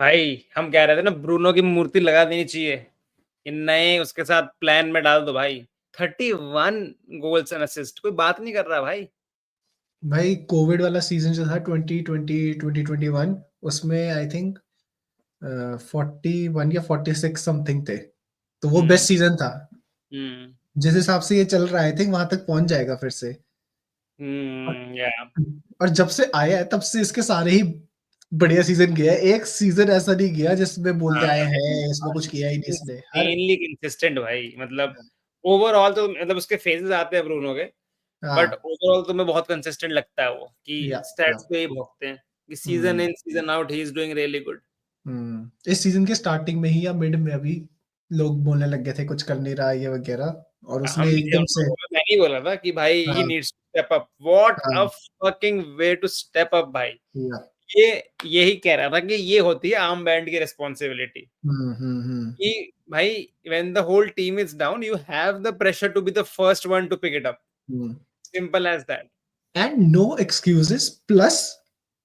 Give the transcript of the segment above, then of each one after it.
भाई हम कह रहे थे ना ब्रूनो की मूर्ति लगा देनी चाहिए, इन नए उसके साथ प्लान में डाल दो भाई। 31 गोल्स एंड असिस्ट, कोई बात नहीं कर रहा भाई। भाई कोविड वाला सीजन जो था 2020 2021, उसमें आई थिंक 41 या 46 समथिंग थे, तो वो हम्म बेस्ट सीजन था। हम्म जिस हिसाब से ये चल रहा है आई थिंक वहां तक पहुंच जाएगा फिर से। और या और जब से आया है तब से इसके सारे ही बढ़िया सीजन गया है, एक सीजन ऐसा नहीं गया जिसमें बोलते आए हैं इसमें कुछ किया ही नहीं इसने हर। मेनली कंसिस्टेंट भाई, मतलब ओवरऑल तो मतलब उसके फेजेस आते हैं ब्रूनो के, बट हाँ ओवरऑल तो मैं बहुत कंसिस्टेंट लगता है वो, कि या स्टैट्स पे ही भोगते हैं कि season hmm in season out he is doing really good. इस सीजन के स्टार्टिंग में ही या मिड में अभी लोग बोलने लग गए थे कुछ कर नहीं रहा ये वगैरह, और उसने हम भी थे एकदम उन से। लोगों में, मैं ही बोला था कि भाई ही हाँ needs to step up, what a हाँ fucking way to step up भाई। या ये यही कह रहा था कि ये होती है आर्म बैंड की रिस्पॉन्सिबिलिटी, हम्म। कि भाई when the whole team is down you have the pressure to be the first one to pick it up, simple as that. And no excuses plus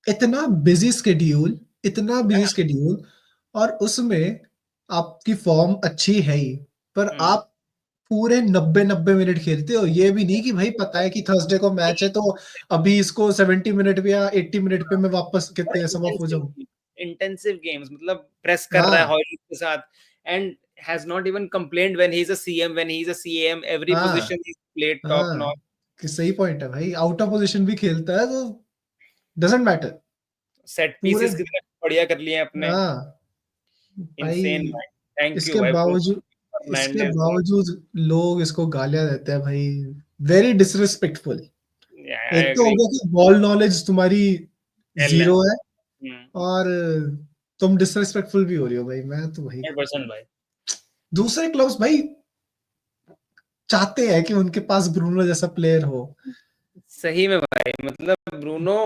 इतना बिजी स्केड्यूल, इतना busy schedule, और उसमें आपकी form अच्छी है ही, पर आप पूरे 90 90 मिनट खेलते हो। ये भी नहीं कि भाई पता है कि थर्सडे को मैच है तो अभी इसको 70 मिनट पे या 80 मिनट पे मैं वापस कितने सम ऑफ हो जाऊं। इंटेंसिव गेम्स, मतलब प्रेस कर रहा है हाँ हॉयलैंड के साथ, and has not even complained when he is a CM, when he is a CM every हाँ पोजीशन इज प्लेड टॉप हाँ नॉच। कि सही पॉइंट है भाई, आउट ऑफ पोजीशन भी खेलता है तो डजंट मैटर। सेट पूरे पीसेस कितने बढ़िया कर लिए अपने, हाँ इनसेन भाई, भाई। थैंक यू इसके भाई बावजूद इसके फर्नांडिस भाई। बावजूद लोग इसको गालियां देते हैं भाई, वेरी डिसरिस्पेक्टफुल। आई एक तो हो एग्री। गया कि बॉल नॉलेज तुम्हारी एल है। जीरो है, और तुम डिसरिस्पेक्टफुल भी हो रही हो भाई, मैं तो भाई। 100% भाई। दूसरे क्लब्स भाई चाहते हैं कि उनके पास ब्रूनो जैसा प्लेयर हो। सही में भाई, मतलब Bruno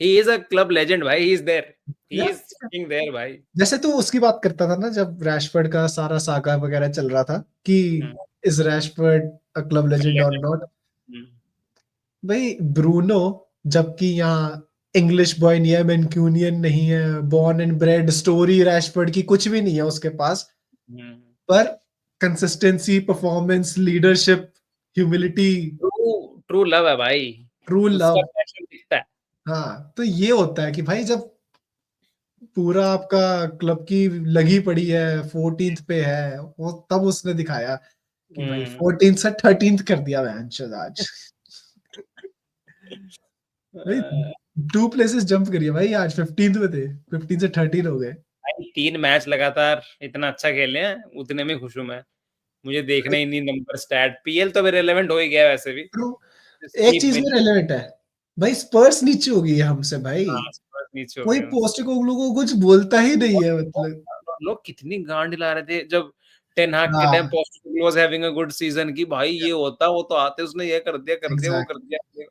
he is a club legend भाई, ही इज देयर, ही या इज फकिंग देयर भाई। जैसे तू उसकी बात करता था ना जब रैशफोर्ड का सारा सागा वगैरह चल रहा था कि hmm, is Rashford a club legend और legend। नॉट। हम्म, भाई ब्रूनो, जबकि यहाँ इंग्लिश बॉय नहीं है, मैनक्यूनियन नहीं है, born and bread story Rashford की कुछ भी नहीं है उसके पास, हम्म। पर consistency, performance, leadership, humility, true true love है भाई, ट्रू उसका लव। पैशन दिखता है। हाँ तो ये होता है कि भाई जब पूरा आपका क्लब की लगी पड़ी है, 14th पे है वो, तब उसने दिखाया कि भाई हम्म 14th से 13th कर दिया वैंचर आज। भाई अ, 2 प्लेसेस जंप करिए भाई, आज 15th में थे, 15 से 13 हो गए। भाई 3 मैच लगातार इतना अच्छा खेले हैं, उतने में खुश हूं मैं। मुझे देखना ही नहीं नंबर स्टैट, पीएल तो रिलेवेंट हो ही गया वैसे भी। True। Just एक keep चीज में winning। रेलेवेंट है भाई, स्पर्स नीचे हो गई है हमसे भाई, हाँ, Spurs नीचे हो कोई गए हमसे। पोस्टेकोग्लू को कुछ बोलता ही नहीं है मतलब। लोग कितनी गांड ला रहे थे जब टेन हाग के टाइम हाँ Postecoglou was having a good season, की भाई ये होता, वो तो आते उसने ये कर दिया वो कर एग्जैक्टली। दिया।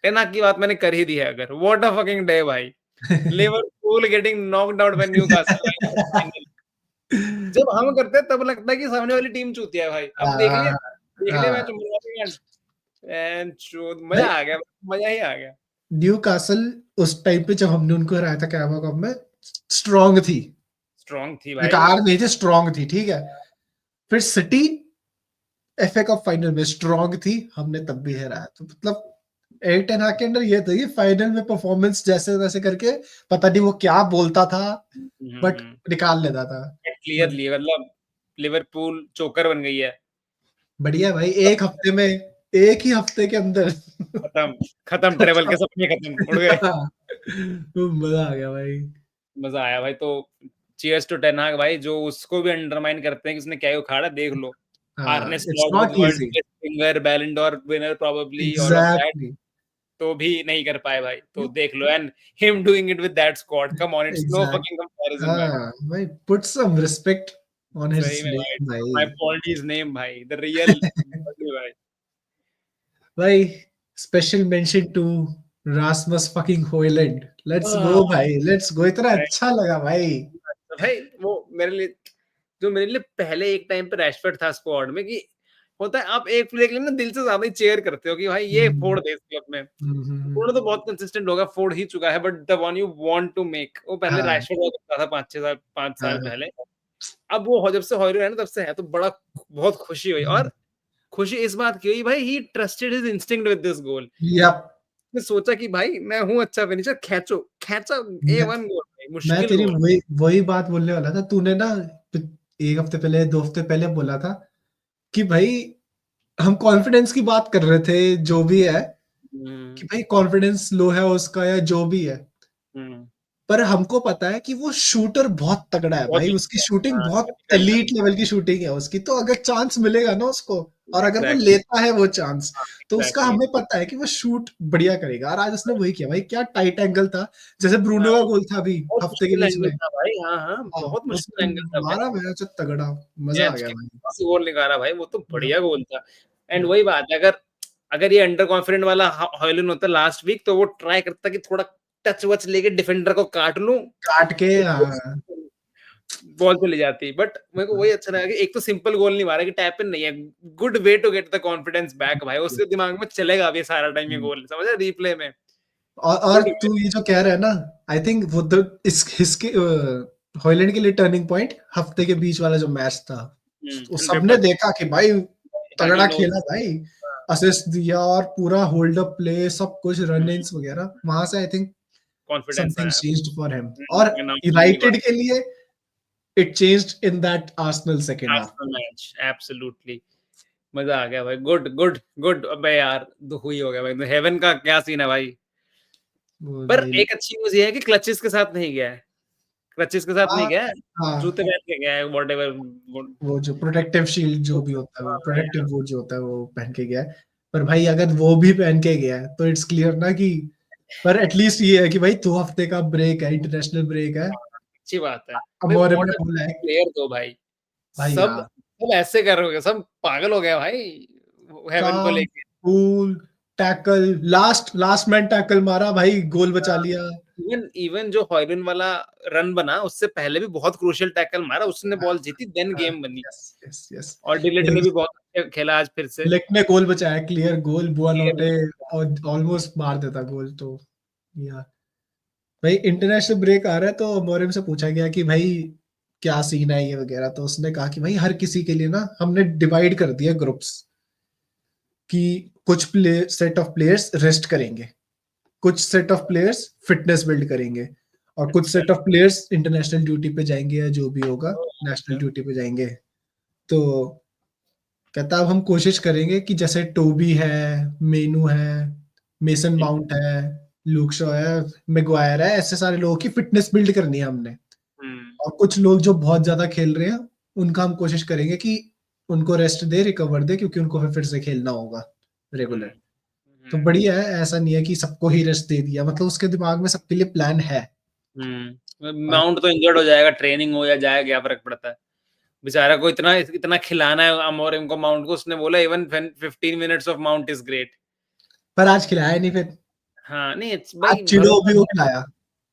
टेन हाग की बात मैंने कर ही दी है, अगर व्हाट अ फकिंग डे भाई। Liverpool getting knocked out by Newcastle final. जब हम करते हैं तब लगता है कि सामने वाली टीम चूतिया है भाई, अब हाँ देख लिया मैच, हाँ मजा भाई, आ गया, मजा ही आ गया। न्यू कासल उस टाइम पे जब हमने उनको हराया था कैरबा कप में, स्ट्रांग थी, स्ट्रॉन्ग थी भाई। बेकार नहीं थे, स्ट्रांग थी, ठीक है। फिर सिटी एफए कप फाइनल में स्ट्रांग थी, हमने तब भी हराया, तो मतलब एट एंड हाफ के अंदर ये था, ये फाइनल में परफॉर्मेंस जैसे वैसे करके, पता नहीं वो क्या बोलता था, बट निकाल लेता था। बट क्लियरली मतलब लिवरपूल चोकर बन गई है। बढ़िया भाई, एक हफ्ते में, एक ही हफ्ते के अंदर खत्म, खत्म, ट्रेवल के सपने खत्म, उड़ गए। तो मजा आ गया भाई। मजा आया भाई, तो चीयर्स टू टेन हाग भाई, जो उसको भी अंडरमाइन करते हैं कि उसने क्या ही उखाड़ा, देख लो। हाँ Arne it's Slot with not world easy. Best singer, Ballon d'Or winner probably, all of that, exactly तो भी नहीं कर पाए भाई, तो देख लो, and him doing it with that squad, come on, it's no exact fucking comparison भाई। हाँ भाई, put some respect on his सही में भाई, नेम माय भाई। पॉलिटीज नेम भाई, द रियल भाई। भाई special mention to Rasmus fucking होयलैंड, let's go आह, भाई, लेट्स गो, इतना अच्छा लगा भाई। भाई वो मेरे लिए, जो मेरे लिए पहले एक टाइम पे रैशफोर्ड था स्क्वाड में, कि होता है आप एक प्लेयर के लिए ना दिल से ज्यादा ही चेयर करते हो कि भाई ये फोड़ दे इस क्लब में। फोड़ तो बहुत कंसिस्टेंट होगा, फोड़ ही चुका है, but the one you want to make, वो पहले हाँ, रैशफोर्ड हुआ करता था 5 साल हाँ, पहले। अब वो जब से हॉयलर है ना तब से है, तो बड़ा बहुत खुशी हुई। और खुशी इस बात की हुई भाई, he trusted his instinct with this goal. Yup, उसने सोचा कि भाई मैं हूँ अच्छा फिनिशर, खींचो खींचा, मैं A1 गोल भाई, मैं मुश्किल तेरी गोल। वही वही बात बोलने वाला था। तूने ना 1 हफ्ते पहले, 2 हफ्ते पहले बोला था कि भाई हम कॉन्फिडेंस की बात कर रहे थे, जो भी है, कि भाई कॉन्फिडेंस लो है उसका या जो भी है। हम्म, पर हमको पता है कि वो शूटर बहुत तगड़ा है बहुत भाई, उसकी अच्छा है। शूटिंग हाँ, बहुत difficult है। एलीट लेवल की शूटिंग है उसकी। तो अगर चांस मिलेगा ना उसको, और अगर वो एग्जैक्टली। लेता है वो चांस, हाँ, तो उसका एग्जैक्टली। हमें पता है कि वो शूट बढ़िया करेगा। और आज उसने वही किया भाई, क्या टाइट एंगल था, जैसे हाँ, ब्रूनो का गोल था अभी बहुत हफ्ते के मुश्किल बीच में। एंगल था भाई। हाँ हाँ, हाँ, बहुत मुश्किल उसने एंगल था भाई। मारा मैच तगड़ा, मजा आ मैच गया के भाई। पास गोल निकाला भाई, वो तो या, बढ़िया गोल था। एंड या, वही बात है, अगर अगर ये अंडर कॉन्फिडेंट वाला हॉयलैंड होता लास्ट वीक, तो वो ट्राई करता कि थोड़ा टच वच लेके डिफेंडर को काट लूं, काट के बॉल चली जाती। बट मेरे को वही अच्छा लगा कि एक तो सिंपल गोल नहीं मारा, कि टैप इन नहीं है, good way to get the confidence back भाई। उसके दिमाग में चलेगा अभी सारा टाइम ये गोल, समझा, रीप्ले में। और गुड वे। तू ये जो कह रहा है ना, आई थिंक वो इसके हॉयलैंड के लिए टर्निंग पॉइंट हफ्ते के बीच वाला जो मैच था। तो सबने 100%। देखा कि भाई ही तगड़ा नोज। खेला भाई, असिस्ट दिया और पूरा होल्ड अप प्ले, सब कुछ, रन इन्स वगैरह, वहां से आई थिंक कॉन्फिडेंस समथिंग आया। Changed for him. और अगली बार यूनाइटेड के लिए it changed in that Arsenal second half. Arsenal match, absolutely मजा आ गया भाई। Good good good. अबे यार दुख ही हो गया भाई, हेवन का क्या सीन है भाई। वो पर भाई, एक अच्छी न्यूज़ ये है कि क्लचेस के साथ नहीं गया है। क्लचेस के साथ हाँ, नहीं गया है, जूते हाँ, पहन के गया है, व्हाटएवर। वो जो प्रोटेक्टिव शील्ड जो भी होता है, वो प्रोटेक्टिव हाँ, बूट जो होता है वो पहन के गया है। पर भाई अगर वो भी पहन के गया है तो इट्स क्लियर ना कि, पर एटलीस्ट ये है कि भाई 2 हफ्ते का ब्रेक है, इंटरनेशनल ब्रेक है। अच्छी बात है भाई। अमोरिम व्हाट ने अ बोला है प्लेयर दो भाई। भाई सब यार, सब ऐसे कर रहे हो, सब पागल हो गए भाई हेवन को काम, लेके। Cool, tackle, last last man tackle मारा भाई, गोल बचा लिया। इवन इवन जो हॉयलैंड वाला रन बना, उससे पहले भी बहुत क्रूशियल टैकल मारा, उसने बॉल जीती, देन हाँ, गेम बनी। Yes, yes, yes. और डिलिट ने भी बहुत अच्छा खेला आज फिर से। लेक ने गोल बचाया, क्लियर गोल, बुआनोटे, ये और ऑलमोस्ट मार देता गोल। तो यार भाई इंटरनेशनल ब्रेक आ रहा है, तो मोरिम से पूछा गया कि भाई क्या सीन है ये वगैरह। तो उसने कहा कि भाई हर किसी के लिए ना हमने डिवाइड कर दिया ग्रुप्स, कि कुछ play set of players rest करेंगे, कुछ set of players fitness build करेंगे, और कुछ अच्छा। Set of players international duty पे जाएंगे या जो भी होगा, नेशनल अच्छा। ड्यूटी पे जाएंगे। तो कहता अब हम कोशिश करेंगे कि जैसे टोबी है, मेनू है, मेसन माउंट है, लूक शॉ है, मैग्वायर है, ऐसे सारे लोगों की फिटनेस बिल्ड करनी है हमने। हम्म, और कुछ लोग जो बहुत ज्यादा खेल रहे हैं, उनका हम कोशिश करेंगे कि उनको रेस्ट दे, रिकवर दे, क्योंकि उनको फिर से खेलना होगा हम्म, रेगुलर। तो हम्म, बढ़िया है, ऐसा नहीं है कि सबको ही रेस्ट दे दिया, मतलब उसके दिमाग में सबके लिए प्लान है। और माउंट तो इंजर्ड हो जाएगा, ट्रेनिंग हो या जाए, क्या फर्क पड़ता है। बेचारा को इतना इतना खिलाना है अमोरिम को, माउंट को। उसने बोला even 15 minutes of mount is great. पर आज खिलाया नहीं फिर, हाँ नहीं, आज भाई चिड़ो भरोसा भी को नहीं है। खिलाया।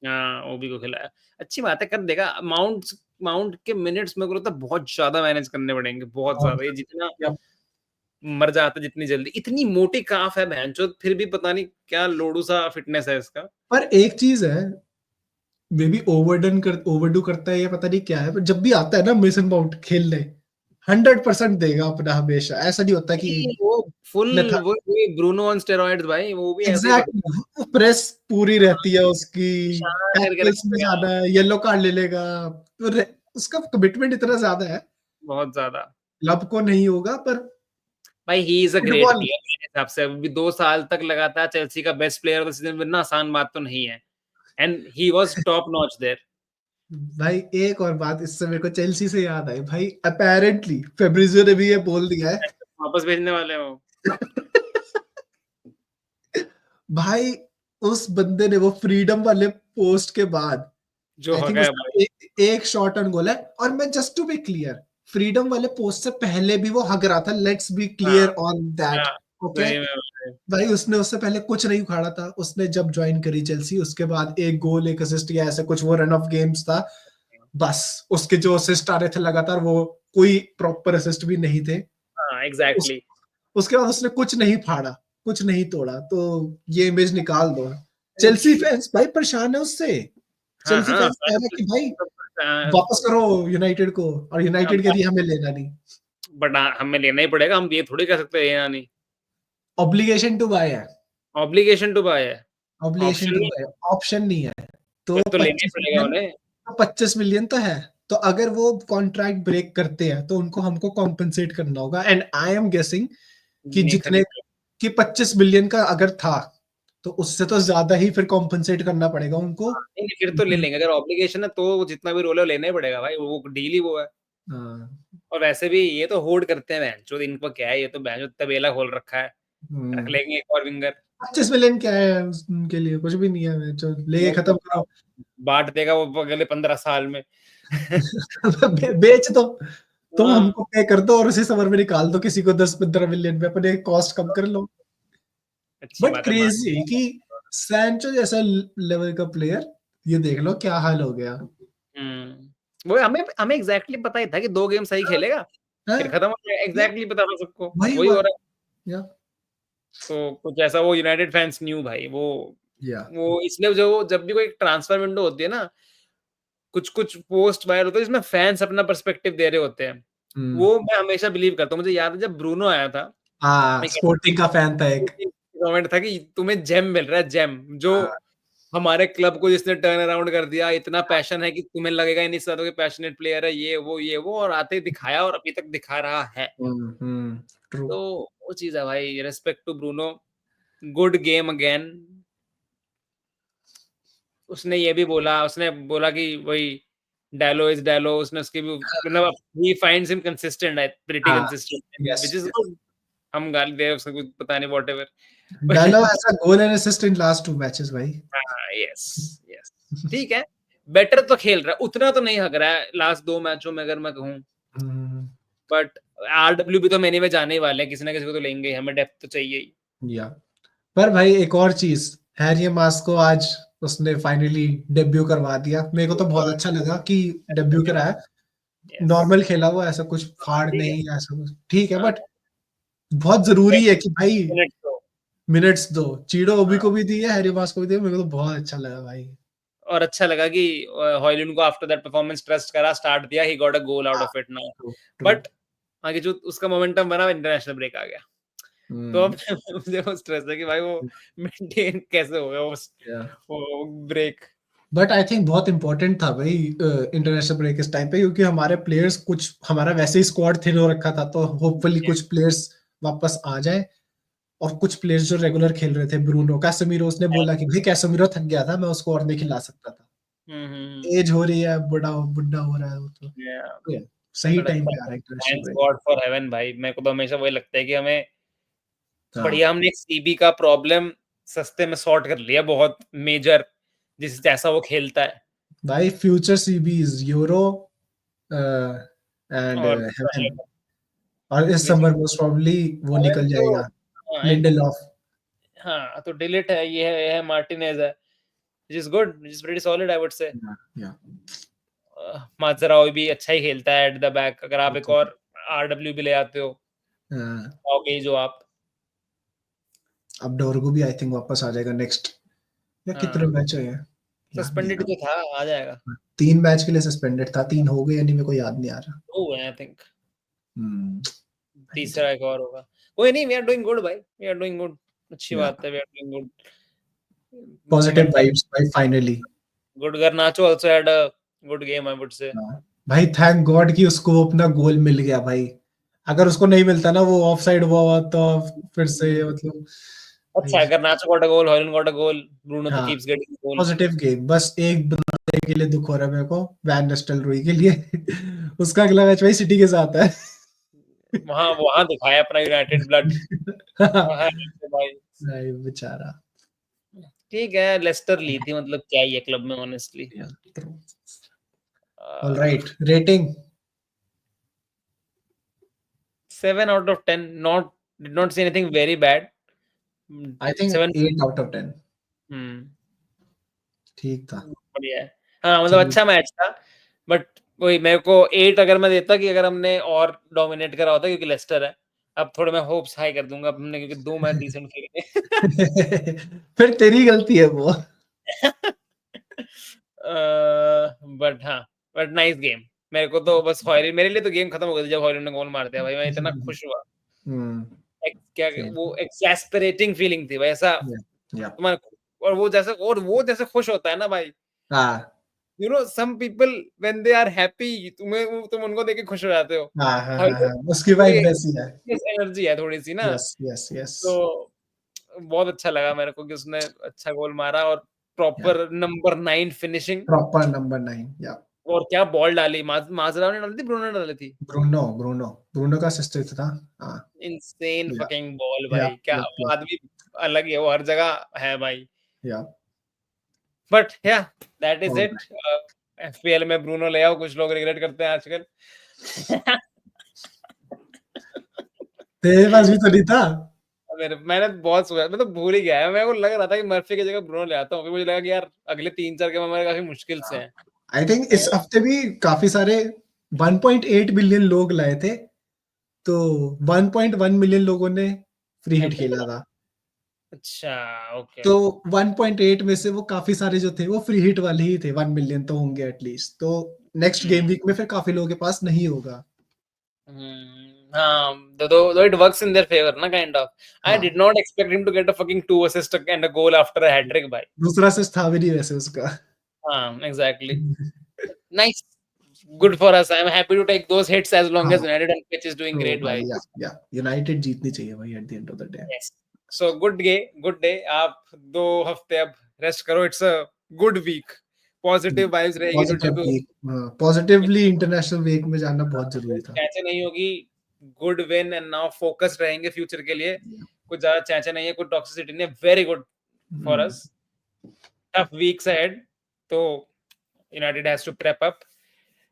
हाँ, ओबी को खिलाया। अच्छी बात है, कर देगा। माउंट माउंट के मिनट्स मेरे को लगता है बहुत ज्यादा मैनेज करने पड़ेंगे, बहुत बहुत ज्यादा। ये जितना बढ़िया। मर जाता है जितनी जल्दी, इतनी मोटी काफ है भैंचोद, फिर भी पता नहीं क्या लोडू सा फिटनेस है इसका। पर एक चीज है, मे बी ओवरडू करता है, ये पता नहीं क्या है, पर जब भी आता है ना मेसन माउंट खेलने, 100% देगा अपना हमेशा। ऐसा नहीं होता कि नहीं, वो फुल, लेथा, वो ब्रूनो ऑन स्टेरॉइड्स भाई, वो भी ऐसे ही एग्जैक्टली, वो प्रेस पूरी रहती है उसकी, शान करके टैकल्स में रखेगा। जाना है, येलो कार्ड ले लेगा, तो उसका कमिटमेंट इतना ज्यादा है। बहुत ज्यादा। क्लब को नहीं होगा, पर भाई he is a great football, player मेरे हिसाब से। अभी 2 साल तक लगातार चेल्सी का best player of the season बनना आसान बात तो नहीं है। And he was top notch there. भाई एक और बात इससे मेरे को चेल्सी से याद आई भाई, अपेरेंटली फेब्रिजियो ने भी ये बोल दिया है। वापस भेजने वाले हो। भाई उस बंदे ने वो फ्रीडम वाले पोस्ट के बाद, जो आई हो थिंक गया उसका भाई। एक शॉट ऑन गोल है। और मैं just to be clear, freedom वाले पोस्ट से पहले भी वो हग रहा था, लेट्स बी हाँ, क्लियर ऑन दैट। हाँ, ओके सही में भाई। भाई, उसने उससे पहले कुछ नहीं उखाड़ा था। उसने जब ज्वाइन करी चेल्सी, उसके बाद एक गोल, एक असिस्ट या ऐसा कुछ वो रन ऑफ गेम्स था। बस उसके जो असिस्ट आ रहे थे लगातार, वो कोई प्रॉपर असिस्ट भी नहीं थे। हाँ, हाँ, एग्जैक्टली। उसके बाद उसने कुछ नहीं फाड़ा, कुछ नहीं तोड़ा, तो ये इमेज निकाल दो। चेल्सी फैंस भाई परेशान है उससे। हाँ चेल्सी हाँ, फैंस कह रहे हैं कि भाई हाँ, वापस करो यूनाइटेड को, और यूनाइटेड कह रही है हमें लेना नहीं। बट हमें लेना ही पड़ेगा, हम ये थोड़ी कर सकते हैं या नहीं। ऑब्लिगेशन टू बाय है, ऑब्लिगेशन टू बाय है, ऑब्लिगेशन ऑप्शन टू नहीं बाय, ऑप्शन नहीं है। तो फिर तो लेना ही 25 पड़ेगा मिलियन, उन्हें। तो 25 मिलियन तो है। तो अगर वो कॉन्ट्रैक्ट ब्रेक करते हैं तो उनको हमको कॉम्पेंसेट करना होगा, एंड आई एम गेसिंग कि नहीं जितने खरीद कि 25 मिलियन का अगर था, तो उससे तो ज्यादा ही फिर कॉम्पेंसेट करना पड़ेगा उनको। नहीं, फिर तो ले लेंगे, अगर ऑब्लिगेशन है तो जितना भी रोल है वो लेना ही पड़ेगा भाई, वो डील ही वो है। हाँ, और वैसे भी ये तो होल्ड करते हैं बहनचोद, इनको क्या है, ये तो बहनचोद तबेला खोल रखा है, रख लेंगे एक और विंगर। 25 मिलियन क्या है उनके लिए, कुछ भी नहीं है, जो लेके वो खत्म करो। बांट देगा वो अगले 15 साल में। बेच दो, तुम हाँ, हमको पे कर दो और उसी समर में निकाल दो किसी को 10-15 मिलियन में, अपने कॉस्ट कम कर लो। अच्छी बट बात है क्रेजी कि सैंचो जैसा लेवल का प्लेयर, ये देख लो क्या हाल हो गया। वो हमें हमें एग्जैक्टली पता ही था कि 2 गेम सही खेलेगा, हाँ, फिर खत्म हो जाएगा, ये एग्जैक्टली पता था सबको, वही वही हुआ। हो रहा है। या तो कुछ ऐसा वो यूनाइटेड फैंस न्यू भाई, या वो इसलिए जो जब भी कोई ट्रांसफर विंडो होती है ना, कुछ-कुछ पोस्ट वायरल होते हैं जिसमें फैन्स अपना पर्सपेक्टिव दे रहे होते हैं। हम्म, वो मैं हमेशा बिलीव करता हूँ। मुझे याद है जब ब्रूनो आया था, हाँ, एक स्पोर्टिंग का फैन था एक। कमेंट था कि तुम्हें जेम मिल रहा है, जेम, जो हाँ, हमारे क्लब को जिसने टर्न अराउंड कर दिया, इतना पैशन है कि तुम्हें लगेगा ही नहीं सर कि पैशनेट प्लेयर है, ये वो, और आते ही दिखाया और अभी तक दिखा रहा है। ट्रू। तो वो चीज़ है भाई, respect to Bruno, good game again. उसने बोला कि वही डालो इज़ डालो, उसने उसकी भी मतलब he finds him consistent, pretty हाँ, consistent, yes, which is yes. Good. हम गाली दे रहे हैं उसको, कुछ पता नहीं व्हाटएवर। डालो has a goal and assist in last 2 matches भाई। हाँ, यस, यस। ठीक है, बेटर तो खेल रहा है, उतना तो नहीं हक रहा है लास्ट 2 मैचों में अगर मैं कहूँ, हुँ, बट आरडब्ल्यू भी तो हम एनीवे जाने ही वाले हैं, किसी ना किसी को तो लेंगे ही, हमें डेप्थ तो चाहिए ही। या पर भाई एक और चीज़, हैरी मास्को आज उसने फाइनली डेब्यू करवा दिया। मेरे को तो बहुत अच्छा लगा कि डेब्यू कराया। यस। नॉर्मल खेला वो, ऐसा कुछ हाँ, फाड़ ठीक है। नहीं, ऐसा कुछ ठीक है, हाँ, बट बहुत ज़रूरी है कि भाई मिनट्स तो मिनट्स दो। चीड़ो ओबी हाँ, को भी दी है, हैरी मास्को को भी दी है, मेरे को तो बहुत अच्छा लगा भाई। और अच्छा लगा कि हॉयलैंड को आफ्टर दैट परफॉर्मेंस ट्रस्ट करा, स्टार्ट दिया, he got a goal out हाँ, of it now. True, true. But आगे जो उसका मोमेंटम बना, इंटरनेशनल ब्रेक आ गया। तो अब हुँ, मुझे वो स्ट्रेस है कि भाई वो मेंटेन कैसे होगा या वो ब्रेक। बट आई थिंक बहुत इम्पोर्टेंट था भाई इंटरनेशनल ब्रेक इस टाइम पे, क्योंकि हमारे प्लेयर्स कुछ, हमारा वैसे ही स्क्वाड थिन हो रखा था, तो होपफुली कुछ प्लेयर्स वापस आ जाए, और कुछ प्लेयर्स जो रेगुलर खेल रहे थे, ब्रूनो, कैसेमीरो, उसने बोला कि भाई कैसेमीरो थक गया था, मैं उसको और नहीं खिला सकता था, हुँ, हुँ, एज हो रही है, बुढ़ा बुढ़ा हो रहा है वो, तो या yeah, सही बट टाइम अच्छा, पे आ रहा है international thanks break. God for heaven भाई। मेरे को तो हमेशा वही लगता है कि हमें हाँ बढ़िया, हमने एक सीबी का प्रॉब्लम सस्ते में सॉर्ट कर लिया, बहुत मेजर, जिस जैसा वो खेलता है। भाई, फ्यूचर सीबीज यूरो एंड और हेवन, और इस विच समर मोस्ट प्रोबेबली वो हेवन निकल तो जाएगा, हाँ, लिंडेलॉफ। हाँ, तो डिलीट है, ये है मार्टिनेज है, which is good, which is pretty solid I would say. या माज़राओई भी अच्छा ही खेलता है एट द बैक, अगर आप एक और आरडब्ल्यू भी ले आते हो, आओगे ही जो आप। अब डोरगू भी आई थिंक वापस आ जाएगा नेक्स्ट, या कितने हाँ, मैच हुए हैं, याद नहीं सस्पेंडेड आ ही तो था, आ जाएगा। रहा। 3 मैच के लिए सस्पेंडेड था, 3 हो गए या नहीं मेरे को याद नहीं आ रहा। 2 है आई थिंक, हम्म, भाई तीसरा एक और होगा। कोई नहीं, वी आर डूइंग गुड भाई, वी आर डूइंग गुड। अच्छी या बात है, we are doing good. Positive momentum vibes भाई finally. Good, Garnacho also had a good game I would say। भाई थैंक गॉड कि उसको अपना गोल मिल गया भाई, अगर उसको नहीं मिलता ना, वो ऑफसाइड हुआ हुआ तो फिर से मतलब अच्छा है, Garnacho got a goal, Højlund got a goal, Bruno तो हाँ, keeps getting goal। Positive game. बस एक बंदे के लिए दुख हो रहा है मेरे को, वैन निस्टेलरॉय के लिए। उसका अगला मैच भाई सिटी के साथ है। वहाँ वहाँ दिखाया अपना यूनाइटेड ब्लड। वहाँ भाई भाई बेचारा। ठीक है, लेस्टर ली थी, मतलब क्या ही है क्लब में honestly. Alright, rating 7 out of 10, not did not see anything very bad। I think 7। 8 out of 10 हम्म, ठीक था। बढ़िया है। हाँ, मतलब चलो, अच्छा मैच था, बट वही मेरे को 8 अगर मैं देता कि अगर हमने और डोमिनेट करा होता, क्योंकि लेस्टर है, अब थोड़ा मैं होप्स हाई कर दूंगा अपने, क्योंकि 2 मैच डिसेंट खेले। फिर तेरी गलती है वो। बट हाँ, बट नाइस गेम। मेरे को तो बस हॉयलैंड, मेरे लिए तो गेम खत्म हो गई थी जब हॉयलैंड ने गोल मार दिया भाई, मैं इतना खुश हुआ। क्या सेम। वो एक्सैस्परेटिंग फीलिंग थी भाई, ऐसा या तुम्हारा। और वो जैसे खुश होता है ना भाई, हाँ you know some people when they are happy, तुम उनको देख के खुश हो जाते हो। हाँ हाँ हाँ हॉयलैंड हाँ, उसकी थोड़ी वाइब वैसी है। एनर्जी है थोड़ी सी ना, यस यस यस। तो बहुत अच्छा लगा मेरे को कि उसने अच्छा गोल मारा, और या proper number 9 finishing. Proper number 9। या और क्या बॉल डाली, माजरा ने डाली थी, ब्रूनो ने डाली थी। ब्रूनो ब्रूनो ब्रूनो का सिस्टर था। हाँ। इंसेन या फकिंग बॉल या भाई, क्या वो आदमी अलग ही है, वो हर जगह है भाई। या बट या that is it. Alright. FPL में ब्रूनो ले आओ, कुछ लोग रिग्रेट करते हैं आजकल। तेरे पास भी तो नहीं था। मैंने बहुत सोचा, मैं तो भूल ही गया है, मेरे को लग रहा था कि मर्फी की जगह ब्रूनो ले आता हूँ, फिर मुझे लगा कि यार अगले 3-4 गेम हमारे काफी मुश्किल से हैं। आई थिंक इस हफ्ते भी काफी सारे 1.8 बिलियन लोग लाए थे, तो 1.1 मिलियन लोगों ने फ्री हिट खेला था। अच्छा, ओके। तो 1.8 में से वो काफी सारे जो थे वो फ्री हिट वाले ही थे, 1 मिलियन तो होंगे एटलीस्ट। तो नेक्स्ट गेम वीक में फिर काफी लोगों के पास नहीं होगा। हाँ, though it works in their favor ना, kind of. I हाँ, did not expect him to get a fucking 2 assist and a goal after a hat trick भाई। दूसरा असिस्ट था भी नहीं वैसे उसका। हाँ, exactly. Nice. Good for us. I'm happy to take those hits as long as हाँ, United on pitch is doing तो great भाई भाई। या यूनाइटेड जीतनी चाहिए भाई at the end of the day. Yes. So good day। आप 2 हफ्ते अब रेस्ट करो। It's a good week। Positive vibes रहेगी तो पॉजिटिव जब वीक, पॉजिटिवली इंटरनेशनल वीक में जाना बहुत जरूरी था। चैचे नहीं होगी। Good win and now focus रहेंगे फ्यूचर के लिए। कुछ ज्यादा चैचे नहीं है, कुछ टॉक्सिसिटी नहीं है। Very good for us. Tough weeks ahead, तो United has to prep up.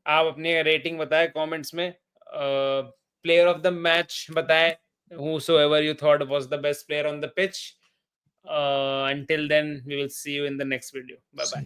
आप अपनी रेटिंग बताएं कमेंट्स में। प्लेयर ऑफ द मैच बताएं, whosoever you thought was the best player on the pitch. Until then, we will see you in the next video. Bye bye.